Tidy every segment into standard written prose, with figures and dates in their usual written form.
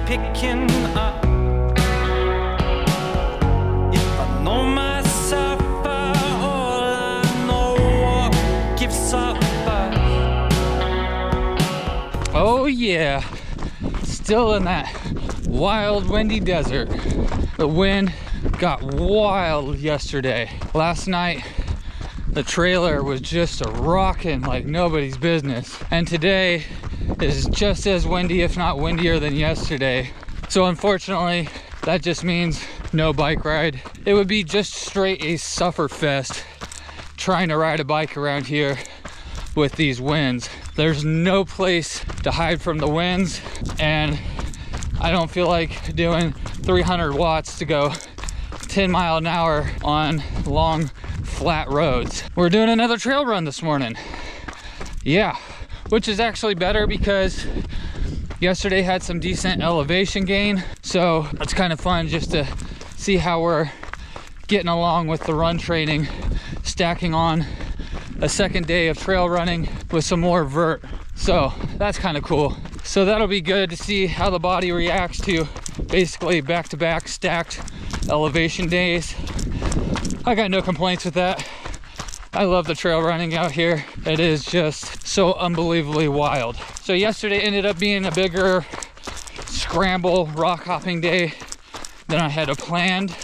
picking up. If I know myself, all I know gives up. Oh yeah, still in that wild windy desert. The wind got wild yesterday. Last night the trailer was just a rocking like nobody's business, and today is just as windy, if not windier, than yesterday. So unfortunately that just means no bike ride. It would be just straight a sufferfest trying to ride a bike around here with these winds. There's no place to hide from the winds, and I don't feel like doing 300 watts to go 10 mile an hour on long flat roads. We're doing another trail run this morning. Yeah, which is actually better because yesterday had some decent elevation gain, so it's kind of fun just to see how we're getting along with the run training, stacking on a second day of trail running with some more vert. So that's kind of cool. So that'll be good to see how the body reacts to basically back-to-back stacked elevation days. I got no complaints with that. I love the trail running out here. It is just so unbelievably wild. So yesterday ended up being a bigger scramble rock hopping day than I had planned,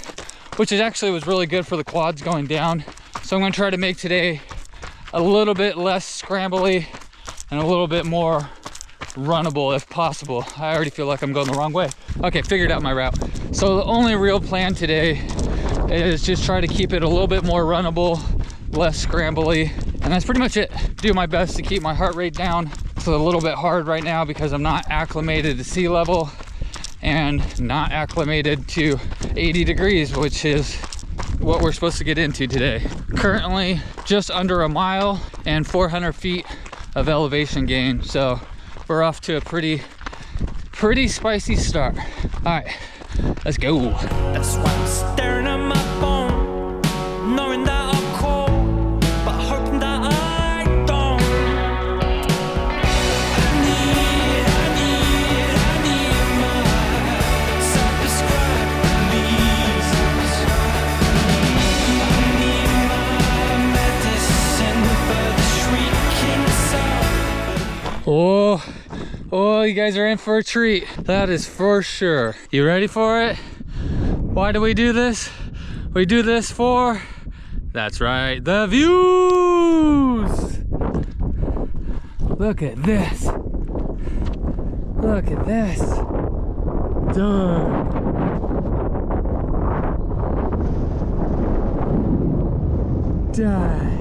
which is actually was really good for the quads going down. So I'm gonna try to make today a little bit less scrambly and a little bit more runnable if possible. I already feel like I'm going the wrong way. Okay, figured out my route. So the only real plan today is just try to keep it a little bit more runnable, less scrambly, and that's pretty much it. Do my best to keep my heart rate down. It's a little bit hard right now because I'm not acclimated to sea level and not acclimated to 80 degrees, which is what we're supposed to get into today. Currently just under a mile and 400 feet of elevation gain, so we're off to a pretty spicy start. All right, let's go. That's why I'm staring at my phone, knowing that I'm cold, but hoping that I don't. I need my self-prescribed release. I need my medicine for the shrieking soul. Oh, you guys are in for a treat. That is for sure. You ready for it? Why do we do this? We do this for, that's right, the views. Look at this. Look at this. Done. Done.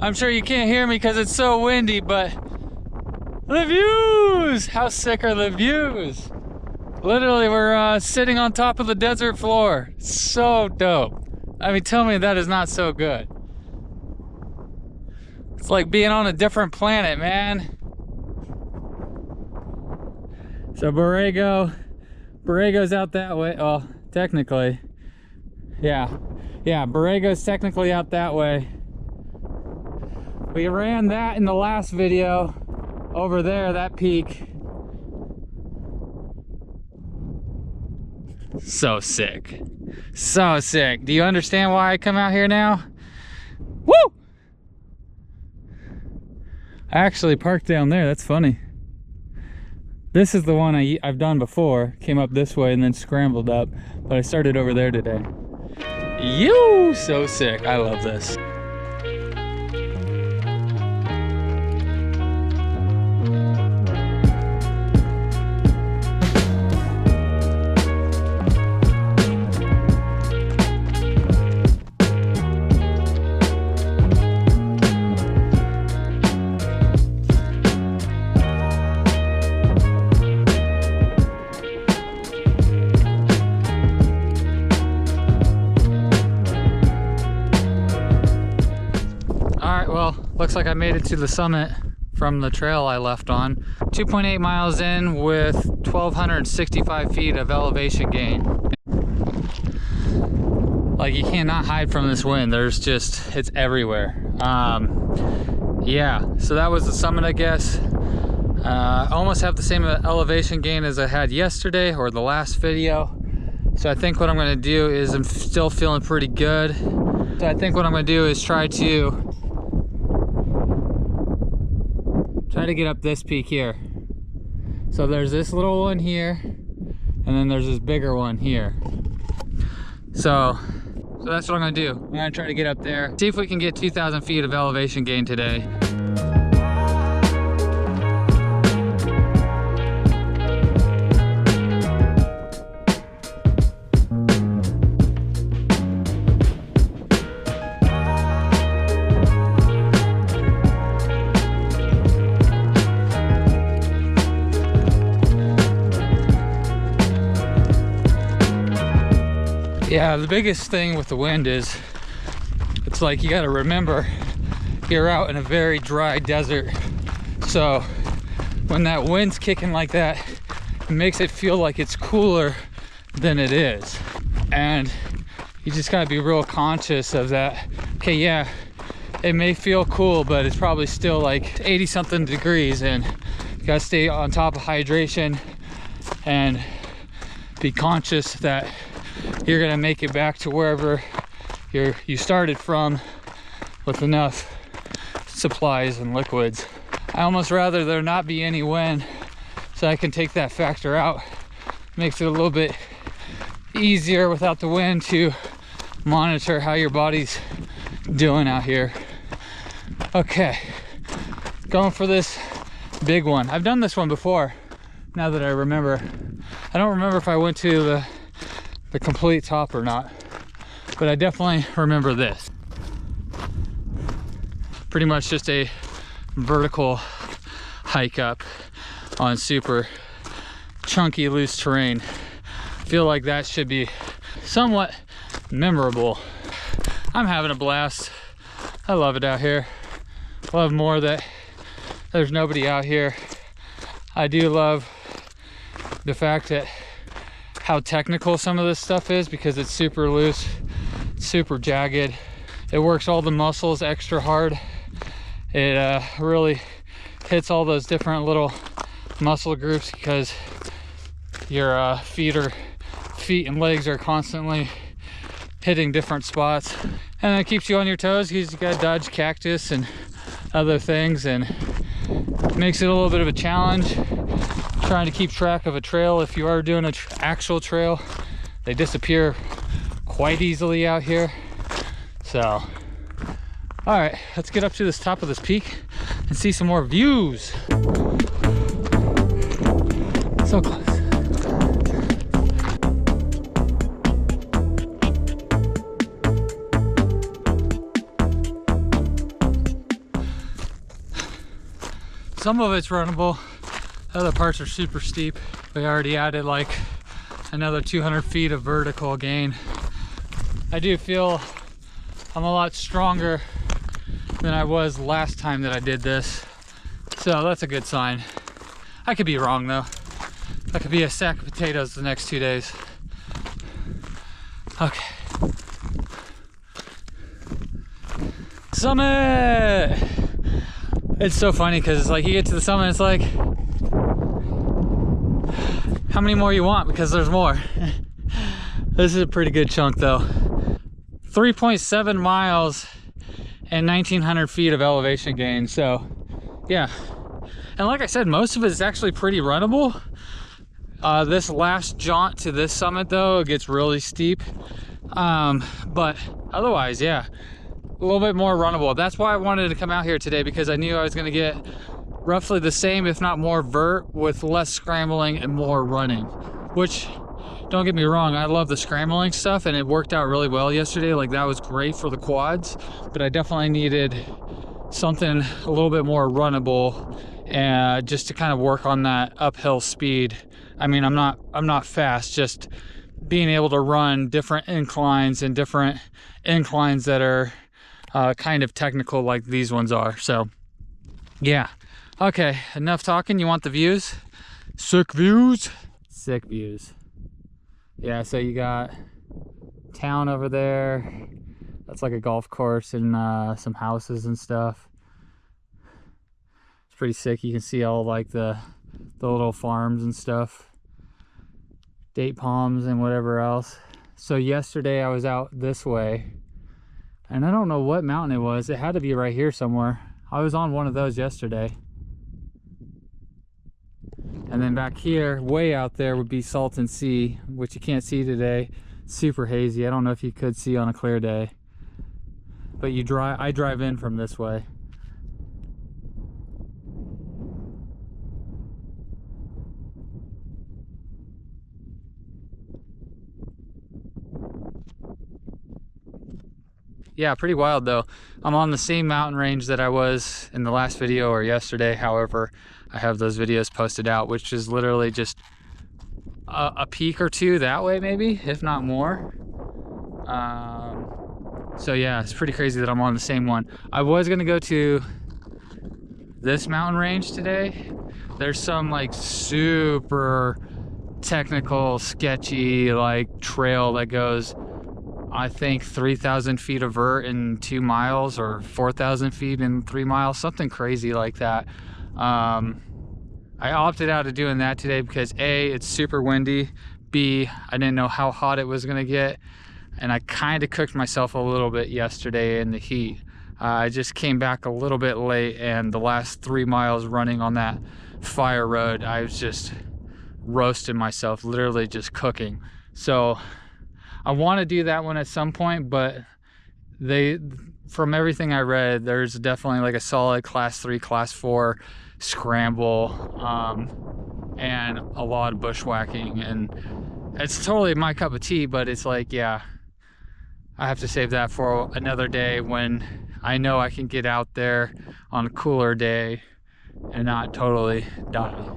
I'm sure you can't hear me because it's so windy, but the views! How sick are the views? Literally, we're sitting on top of the desert floor. So dope. I mean, tell me that is not so good. It's like being on a different planet, man. So Borrego's out that way. Oh, technically. Yeah, Borrego's technically out that way. We ran that in the last video over there, that peak. So sick. So sick. Do you understand why I come out here now? Woo! I actually parked down there. That's funny. This is the one I've done before. Came up this way and then scrambled up. But I started over there today. You so sick. I love this. Looks like I made it to the summit from the trail I left on. 2.8 miles in with 1,265 feet of elevation gain. Like, you cannot hide from this wind. There's just, it's everywhere. Yeah, so that was the summit, I guess. Almost have the same elevation gain as I had yesterday or the last video. So I think what I'm gonna do is, I'm still feeling pretty good. So I think what I'm gonna do is try to get up this peak here. So there's this little one here, and then there's this bigger one here. So that's what I'm gonna do. I'm gonna try to get up there, see if we can get 2,000 feet of elevation gain today. Yeah, the biggest thing with the wind is, it's like you gotta remember you're out in a very dry desert. So when that wind's kicking like that, it makes it feel like it's cooler than it is. And you just gotta be real conscious of that. Okay, yeah, it may feel cool, but it's probably still like 80 something degrees, and you gotta stay on top of hydration and be conscious that you're gonna make it back to wherever you started from with enough supplies and liquids. I almost rather there not be any wind, so I can take that factor out. Makes it a little bit easier without the wind to monitor how your body's doing out here. Okay, going for this big one. I've done this one before, now that I remember. I don't remember if I went to the complete top or not, but I definitely remember this. Pretty much just a vertical hike up on super chunky, loose terrain. I feel like that should be somewhat memorable. I'm having a blast. I love it out here. Love more that there's nobody out here. I do love the fact that how technical some of this stuff is, because it's super loose, super jagged. It works all the muscles extra hard. It really hits all those different little muscle groups, because your feet and legs are constantly hitting different spots, and it keeps you on your toes because you gotta dodge cactus and other things, and makes it a little bit of a challenge trying to keep track of a trail. If you are doing an actual trail, they disappear quite easily out here. So, all right, let's get up to this top of this peak and see some more views. So close. Some of it's runnable, other parts are super steep. We already added like another 200 feet of vertical gain. I do feel I'm a lot stronger than I was last time that I did this, so that's a good sign. I could be wrong though. I could be a sack of potatoes the next 2 days. Okay. Summit! It's so funny because it's like you get to the summit, it's like, how many more you want, because there's more. This is a pretty good chunk though. 3.7 miles and 1,900 feet of elevation gain, so yeah. And like I said, most of it is actually pretty runnable. This last jaunt to this summit though, it gets really steep. But otherwise, yeah, a little bit more runnable. That's why I wanted to come out here today, because I knew I was going to get roughly the same, if not more, vert with less scrambling and more running. Which, don't get me wrong, I love the scrambling stuff, and it worked out really well yesterday. Like, that was great for the quads, but I definitely needed something a little bit more runnable, and just to kind of work on that uphill speed. I mean, I'm not fast, just being able to run different inclines and different inclines that are kind of technical like these ones are. So yeah, okay, enough talking. You want the views? Sick views. Sick views. Yeah, so you got town over there. That's like a golf course and some houses and stuff. pretty sick. You can see all like the little farms and stuff, date palms and whatever else. So yesterday I was out this way, and I don't know what mountain it was. It had to be right here somewhere. I was on one of those yesterday. And then back here, way out there, would be Salton Sea, which you can't see today. Super hazy. I don't know if you could see on a clear day. But I drive in from this way. Yeah, pretty wild though. I'm on the same mountain range that I was in the last video or yesterday. However, I have those videos posted out, which is literally just a peak or two that way, maybe, if not more. So yeah, it's pretty crazy that I'm on the same one. I was gonna go to this mountain range today. There's some like super technical, sketchy like trail that goes, I think 3,000 feet of vert in 2 miles or 4,000 feet in 3 miles, something crazy like that. I opted out of doing that today because A, it's super windy, B, I didn't know how hot it was gonna get, and I kind of cooked myself a little bit yesterday in the heat. I just came back a little bit late, and the last 3 miles running on that fire road, I was just roasting myself, literally just cooking. So I want to do that one at some point, but from everything I read, there's definitely like a solid class 3, class 4 scramble, and a lot of bushwhacking, and it's totally my cup of tea, but it's like, yeah, I have to save that for another day when I know I can get out there on a cooler day and not totally die.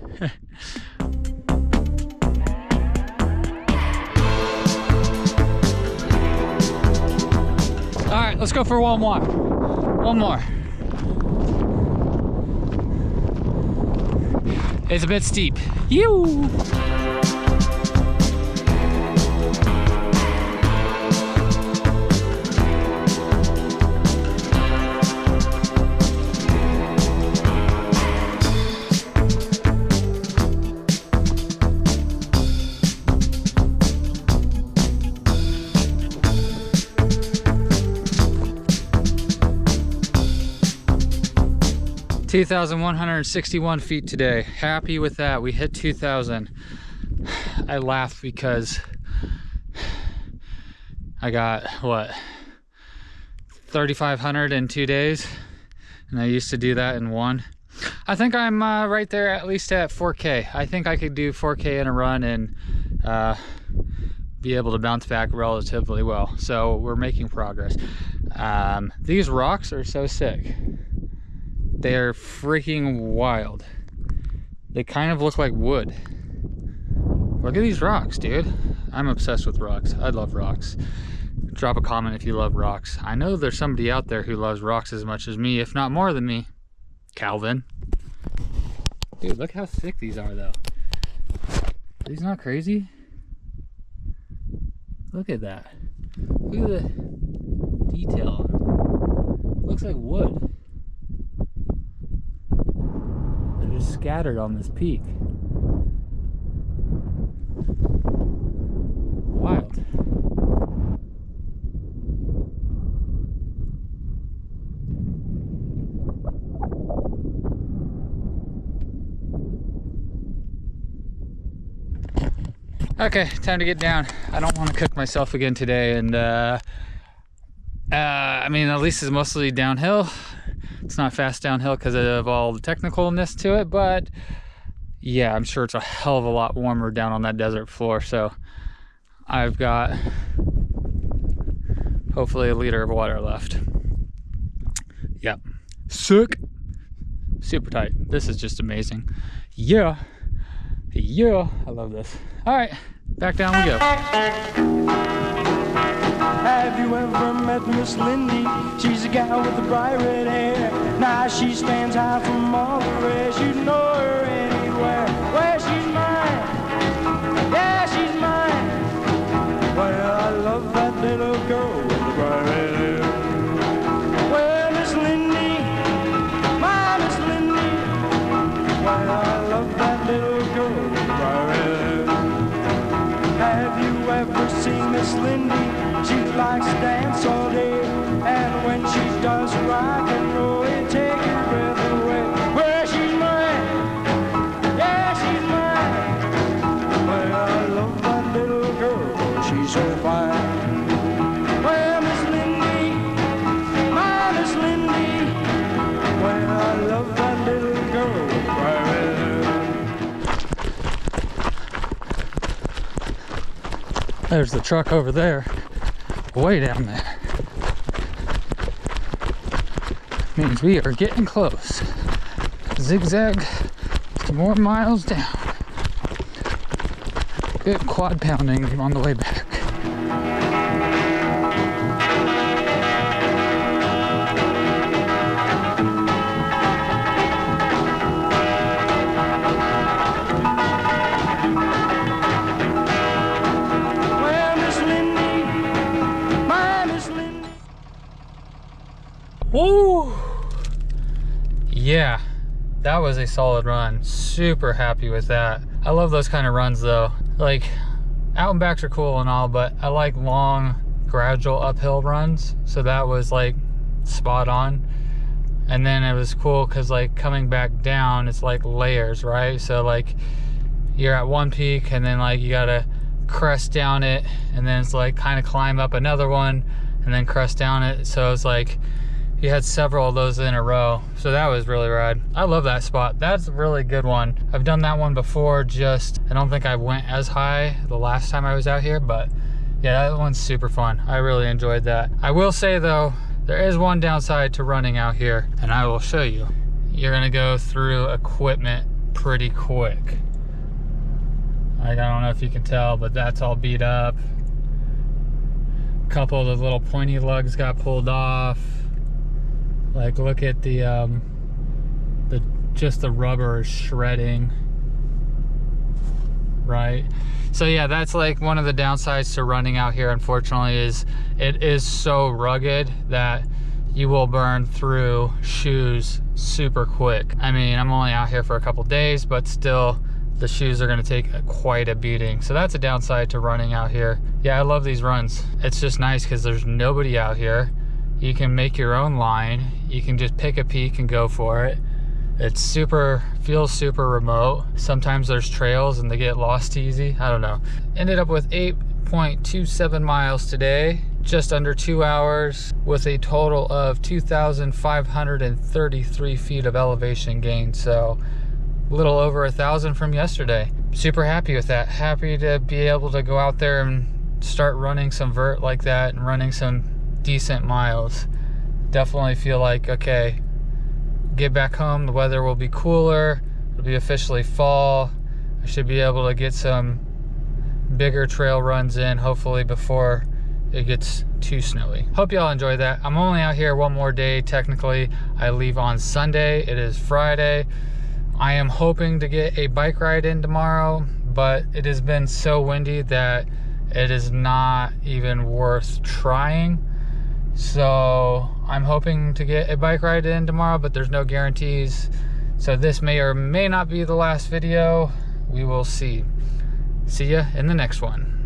All right, let's go for one more. One more. It's a bit steep. You. 2,161 feet today. Happy with that. We hit 2,000. I laughed because I got, what, 3,500 in 2 days, and I used to do that in one. I think I'm right there, at least at 4K. I think I could do 4K in a run and be able to bounce back relatively well. So we're making progress. These rocks are so sick. They are freaking wild. They kind of look like wood. Look at these rocks, dude. I'm obsessed with rocks. I love rocks. Drop a comment if you love rocks. I know there's somebody out there who loves rocks as much as me, if not more than me. Calvin. Dude, look how thick these are though. Are these not crazy? Look at that. Look at the detail. Looks like wood. They're just scattered on this peak. Wild. Okay, time to get down. I don't want to cook myself again today, and I mean, at least it's mostly downhill. It's not fast downhill because of all the technicalness to it, but yeah, I'm sure it's a hell of a lot warmer down on that desert floor. So I've got hopefully a liter of water left. Yep, sick, super tight. This is just amazing. Yeah, I love this. All right, back down we go. Have you ever met Miss Lindy? She's a gal with the bright red hair. Now she stands high from all the rest. You know her anywhere. Well, she's mine. Yeah, she's mine. Well, I love that little girl with the bright red hair. Well, Miss Lindy, my Miss Lindy, Miss Lindy, she likes to dance all day. And when she does rock and roll, it takes your breath away. Well, she's mine, yeah, she's mine. Well, I love that little girl, she's so fine. Well, Miss Lindy, my Miss Lindy, well, I love that little girl. There's the truck over there, way down there. Means we are getting close. Zigzag, some more miles down. Good quad pounding on the way back. Woo! Yeah, that was a solid run. Super happy with that. I love those kind of runs though. Like, out and backs are cool and all, but I like long, gradual uphill runs. So that was like spot on. And then it was cool because like coming back down, it's like layers, right? So like you're at one peak and then like you gotta crest down it, and then it's like kind of climb up another one and then crest down it. So it's like you had several of those in a row. So that was really rad. I love that spot. That's a really good one. I've done that one before, just I don't think I went as high the last time I was out here, but yeah, that one's super fun. I really enjoyed that. I will say though, there is one downside to running out here, and I will show you. You're gonna go through equipment pretty quick. Like, I don't know if you can tell, but that's all beat up. A couple of the little pointy lugs got pulled off. Like, look at the just the rubber is shredding, right? So yeah, that's like one of the downsides to running out here, unfortunately, is it is so rugged that you will burn through shoes super quick. I mean, I'm only out here for a couple days, but still the shoes are going to take quite a beating. So that's a downside to running out here. Yeah, I love these runs. It's just nice because there's nobody out here. You can make your own line. You can just pick a peak and go for it. It's feels super remote. Sometimes there's trails and they get lost easy. I don't know. Ended up with 8.27 miles today, just under 2 hours, with a total of 2,533 feet of elevation gain. So a little over 1,000 from yesterday. Super happy with that. Happy to be able to go out there and start running some vert like that and running some decent miles. Definitely feel like, okay, get back home, the weather will be cooler, it'll be officially fall. I should be able to get some bigger trail runs in, hopefully before it gets too snowy. Hope y'all enjoy that. I'm only out here one more day technically. I leave on Sunday. It is Friday. I am hoping to get a bike ride in tomorrow, but it has been so windy that it is not even worth trying. So I'm hoping to get a bike ride in tomorrow, but there's no guarantees. So this may or may not be the last video. We will see. See ya in the next one.